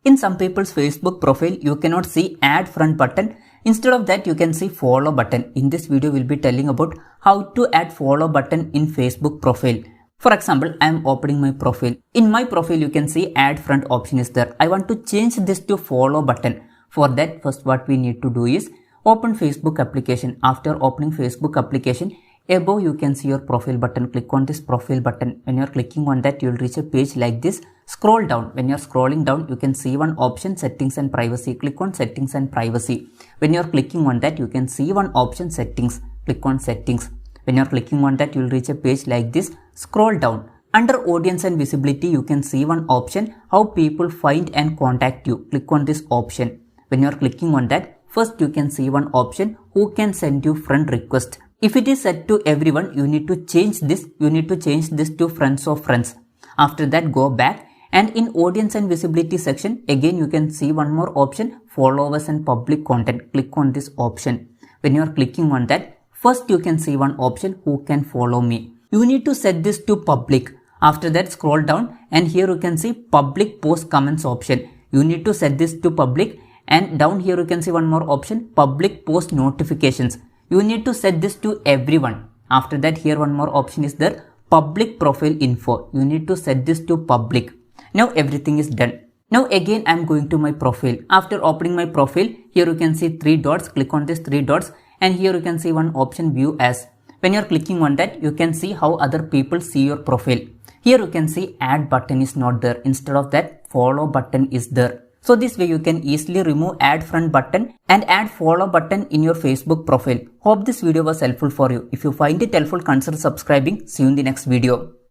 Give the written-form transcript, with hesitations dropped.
In some people's Facebook profile, you cannot see add friend button. Instead of that, you can see follow button. In this video, we'll be telling about how to add follow button in Facebook profile. For example, I am opening my profile. In my profile, you can see add friend option is there. I want to change this to follow button. For that, first what we need to do is open Facebook application. After opening Facebook application, above you can see your profile button. Click on this profile button. When you are clicking on that, you will reach a page like this. Scroll down. When you are scrolling down, you can see one option, settings and privacy. Click on settings and privacy. When you are clicking on that, you can see one option, settings. Click on settings. When you are clicking on that, you will reach a page like this. Scroll down. Under audience and visibility, you can see one option, how people find and contact you. Click on this option. When you are clicking on that, first you can see one option, who can send you friend request. If it is set to everyone, you need to change this. You need to change this to friends of friends. After that, go back, and in audience and visibility section, again you can see one more option, followers and public content. Click on this option. When you are clicking on that, first you can see one option, who can follow me. You need to set this to public. After that, scroll down, and here you can see public post comments option. You need to set this to public, and down here you can see one more option, public post notifications. You need to set this to everyone. After that, here one more option is there, public profile info. You need to set this to public. Now everything is done. Now again I am going to my profile. After opening my profile, here you can see 3 dots. Click on these 3 dots, and here you can see one option, view as. When you are clicking on that, you can see how other people see your profile. Here you can see add button is not there. Instead of that, follow button is there. So this way you can easily remove add friend button and add follow button in your Facebook profile. Hope this video was helpful for you. If you find it helpful, consider subscribing. See you in the next video.